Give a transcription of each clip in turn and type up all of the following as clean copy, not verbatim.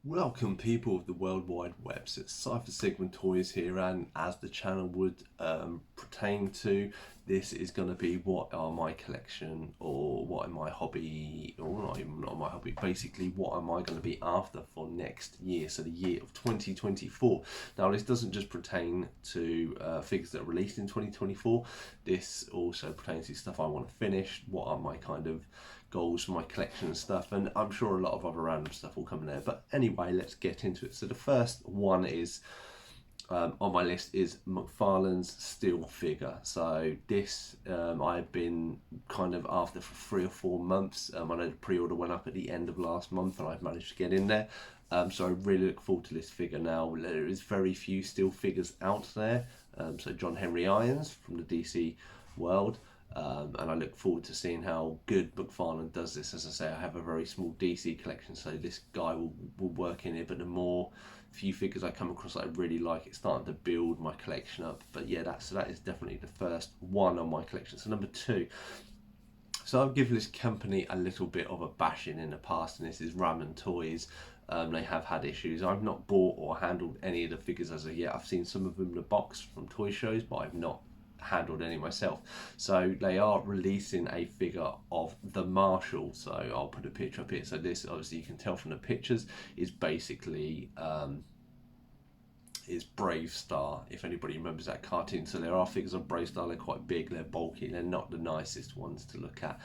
Welcome people of the World Wide Web. So it's Cypher Sigma Toys here, and as the channel would pertain to, this is going to be what are my collection, or what am my hobby, or not even not my hobby, basically what am I going to be after for next year, so the year of 2024. Now this doesn't just pertain to figures that are released in 2024, this also pertains to stuff I want to finish, what are my kind of goals for my collection and stuff, and I'm sure a lot of other random stuff will come in there. But anyway, let's get into it. So the first one is on my list is McFarland's Steel figure. So this I've been kind of after for 3 or 4 months. I know the pre-order went up at the end of last month and I've managed to get in there. So I really look forward to this figure. Now there is very few Steel figures out there. So John Henry Irons from the DC world. And I look forward to seeing how good McFarland does this. As I say, I have a very small DC collection, so this guy will work in it. But the more few figures I come across that I really like, it's starting to build my collection up. But yeah, that is definitely the first one on my collection. So number 2. So I've given this company a little bit of a bashing in the past, and this is Ramen Toys. They have had issues. I've not bought or handled any of the figures as of yet. I've seen some of them in the box from toy shows, but I've not handled any myself. So they are releasing a figure of the Marshal, so I'll put a picture up here. So this, obviously you can tell from the pictures, is basically is Brave Star, if anybody remembers that cartoon. So there are figures of Brave Star. They're quite big, they're bulky, they're not the nicest ones to look at.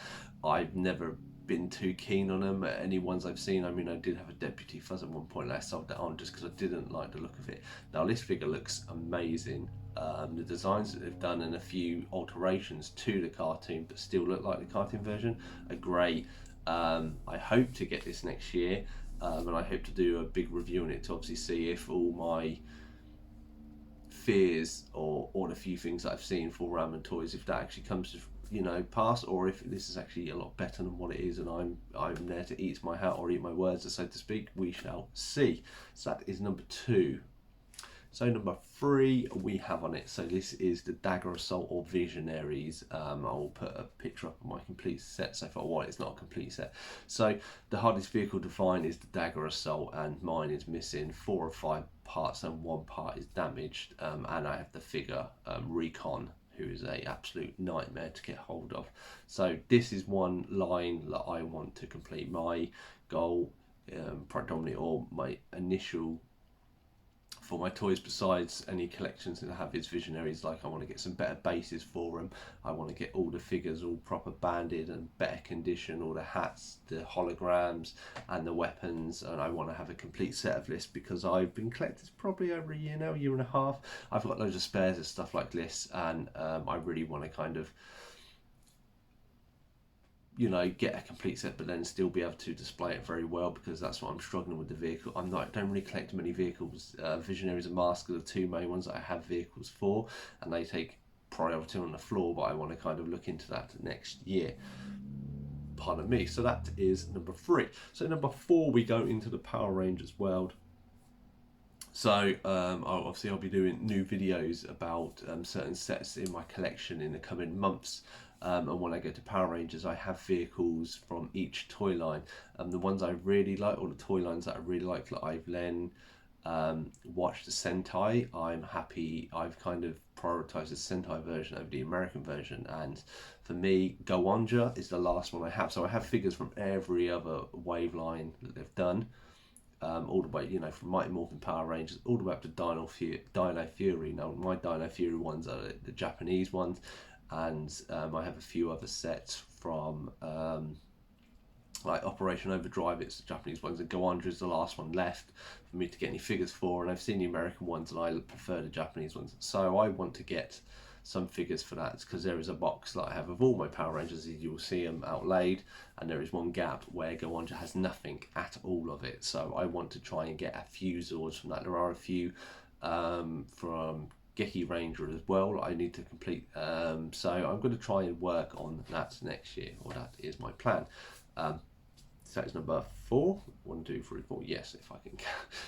I've never been too keen on them. Any ones I've seen, I mean, I did have a Deputy Fuzz at one point and I sold that on just because I didn't like the look of it. Now this figure looks amazing. The designs that they've done and a few alterations to the cartoon but still look like the cartoon version are great. I hope to get this next year, and I hope to do a big review on it to obviously see if all my fears or the few things that I've seen for Ramen Toys, if that actually comes to pass, or if this is actually a lot better than what it is and I'm there to eat my hat or eat my words, so to speak. We shall see. So that is number 2. So number 3 we have on it, so this is the Dagger Assault or Visionaries. I'll put a picture up of my complete set so far. Why it's not a complete set. So the hardest vehicle to find is the Dagger Assault, and mine is missing 4 or 5 parts and 1 part is damaged, and I have the figure Recon, who is a absolute nightmare to get hold of. So this is one line that I want to complete. My goal predominantly, or my initial for my toys, besides any collections that I have, is Visionaries. Like, I want to get some better bases for them. I want to get all the figures all proper banded and better condition, all the hats, the holograms and the weapons, and I want to have a complete set of this because I've been collecting probably over a year now, 1.5 years. I've got loads of spares of stuff like this, and I really want to kind of get a complete set, but then still be able to display it very well, because that's what I'm struggling with the vehicle. I don't really collect many vehicles. Visionaries and Mask are the 2 main ones that I have vehicles for, and they take priority on the floor, but I want to kind of look into that next year. Pardon me. So that is number 3. So number 4 we go into the Power Rangers world. So obviously I'll be doing new videos about certain sets in my collection in the coming months. And when I go to Power Rangers, I have vehicles from each toy line. The ones I really like, or the toy lines that I really like I've then watched the Sentai. I'm happy. I've kind of prioritized the Sentai version over the American version, and for me, Goanja is the last one I have. So I have figures from every other wave line that they've done. All the way, from Mighty Morphin Power Rangers all the way up to Dino Fury. Now my Dino Fury ones are the Japanese ones, and I have a few other sets from like Operation Overdrive. It's the Japanese ones, and Goanja is the last one left for me to get any figures for, and I've seen the American ones and I prefer the Japanese ones, so I want to get some figures for that, because there is a box that I have of all my Power Rangers. You will see them outlaid, and there is one gap where Goanja has nothing at all of it, so I want to try and get a few Zords from that. There are a few from Geki Ranger as well that I need to complete, so I'm going to try and work on that next year, or that is my plan. So that's number 4. 1, 2, 3, 4. Yes, if I can.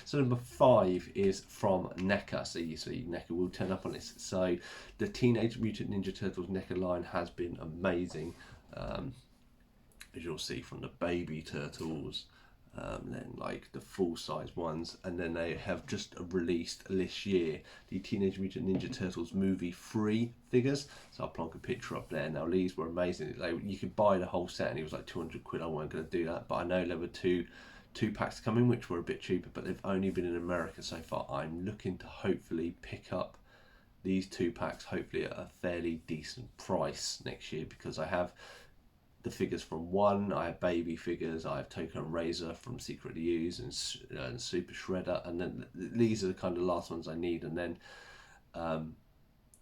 So number 5 is from NECA. So you see, NECA will turn up on this. So the Teenage Mutant Ninja Turtles NECA line has been amazing. As you'll see, from the baby turtles then like the full size ones, and then they have just released this year the Teenage Mutant Ninja Turtles movie 3 figures. So I'll plonk a picture up there. Now these were amazing. You could buy the whole set and it was like 200 quid. I wasn't going to do that, but I know there were two packs coming which were a bit cheaper, but they've only been in America so far. I'm looking to hopefully pick up these 2 packs hopefully at a fairly decent price next year, because I have the figures from 1, I have baby figures, I have Token and Razor from Secret Use and Super Shredder, and then these are the kind of last ones I need, and then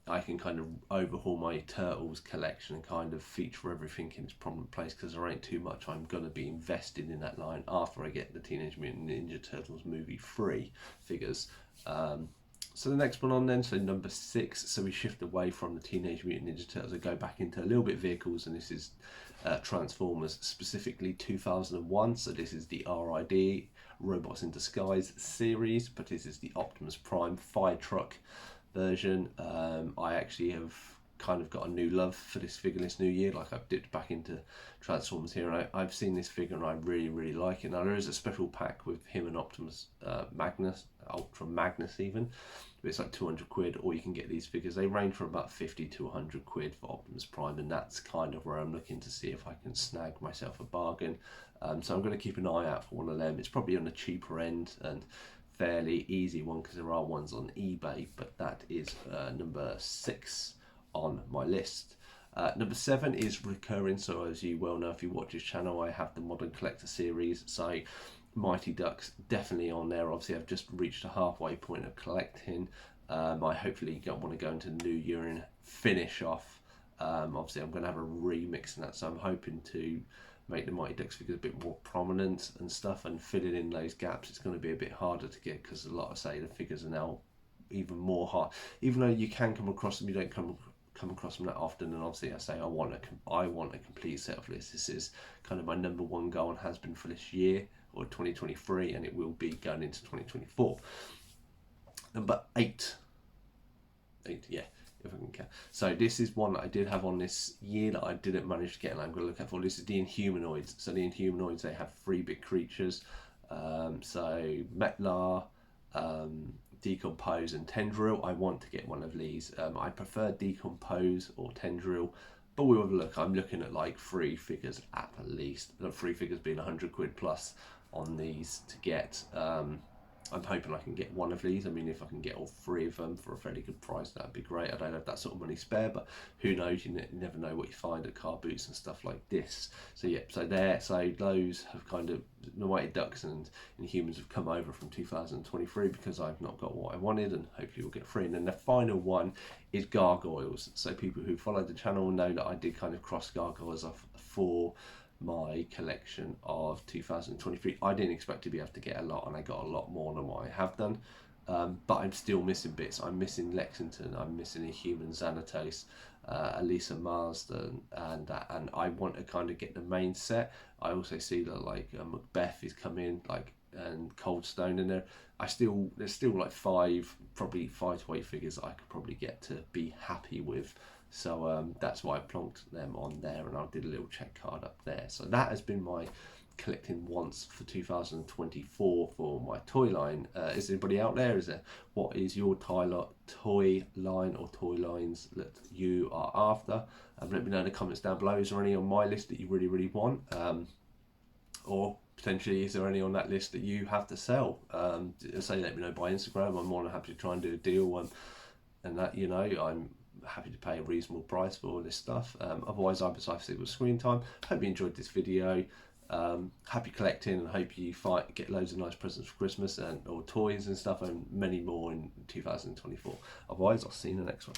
I can kind of overhaul my Turtles collection and kind of feature everything in its prominent place, because there ain't too much I'm going to be invested in that line after I get the Teenage Mutant Ninja Turtles movie 3 figures. So the next one on then, so number 6, so we shift away from the Teenage Mutant Ninja Turtles and go back into a little bit vehicles, and this is Transformers, specifically 2001, so this is the RID, Robots in Disguise series, but this is the Optimus Prime fire truck version. I actually have kind of got a new love for this figure this new year. Like, I've dipped back into Transformers here, and I've seen this figure and I really like it. Now there is a special pack with him and Optimus Magnus, Ultra Magnus even, but it's like 200 quid, or you can get these figures. They range from about 50 to 100 quid for Optimus Prime, and that's kind of where I'm looking to see if I can snag myself a bargain. So I'm going to keep an eye out for one of them. It's probably on the cheaper end and fairly easy one, because there are ones on eBay, but that is number 6 on my list. Number 7 is recurring, so as you well know if you watch this channel, I have the Modern Collector series, so Mighty Ducks definitely on there. Obviously I've just reached a halfway point of collecting. I hopefully want to go into the new year and finish off. Obviously I'm going to have a remix in that, so I'm hoping to make the Mighty Ducks figures a bit more prominent and stuff, and filling in those gaps. It's going to be a bit harder to get, because a lot of the figures are now even more hard. Even though you can come across them, you don't come across them that often. And obviously I want a complete set of this. This is kind of my number 1 goal and has been for this year, or 2023, and it will be going into 2024. Number 8, yeah, if I can count. So this is one that I did have on this year that I didn't manage to get, and I'm going to look out for. This is the Inhumanoids. So the Inhumanoids, they have 3 big creatures. So Metlar, Decompose and Tendril. I want to get one of these. I prefer Decompose or Tendril, but we'll have a look. I'm looking at like 3 figures at least. 3 figures being 100 quid plus on these to get. I'm hoping I can get one of these. I mean, if I can get all 3 of them for a fairly good price, that'd be great. I don't have that sort of money spare, but who knows? You never know what you find at car boots and stuff like this. So yeah, so those have kind of, the Mighty Ducks and Inhumans have come over from 2023 because I've not got what I wanted, and hopefully we'll get 3. And then the final one is Gargoyles. So people who follow the channel know that I did kind of cross Gargoyles off for my collection of 2023. I didn't expect to be able to get a lot, and I got a lot more than what I have done, but I'm still missing bits. I'm missing Lexington, I'm missing Inhuman Xanatos, Elisa Marsden, and I want to kind of get the main set. I also see that like Macbeth is coming, like, and Cold Stone in there. There's still like 5, probably 5 to 8 figures that I could probably get to be happy with. So that's why I plonked them on there, and I did a little check card up there. So that has been my collecting wants for 2024 for my toy line. Is anybody out there? What is your toy line or toy lines that you are after? Let me know in the comments down below. Is there any on my list that you really want? Or potentially, is there any on that list that you have to sell? Let me know by Instagram. I'm more than happy to try and do a deal. And that, you know, I'm happy to pay a reasonable price for all this stuff. Otherwise, I'm beside with screen time. Hope you enjoyed this video. Happy collecting, and hope you get loads of nice presents for Christmas or toys and stuff, and many more in 2024. Otherwise, I'll see you in the next one.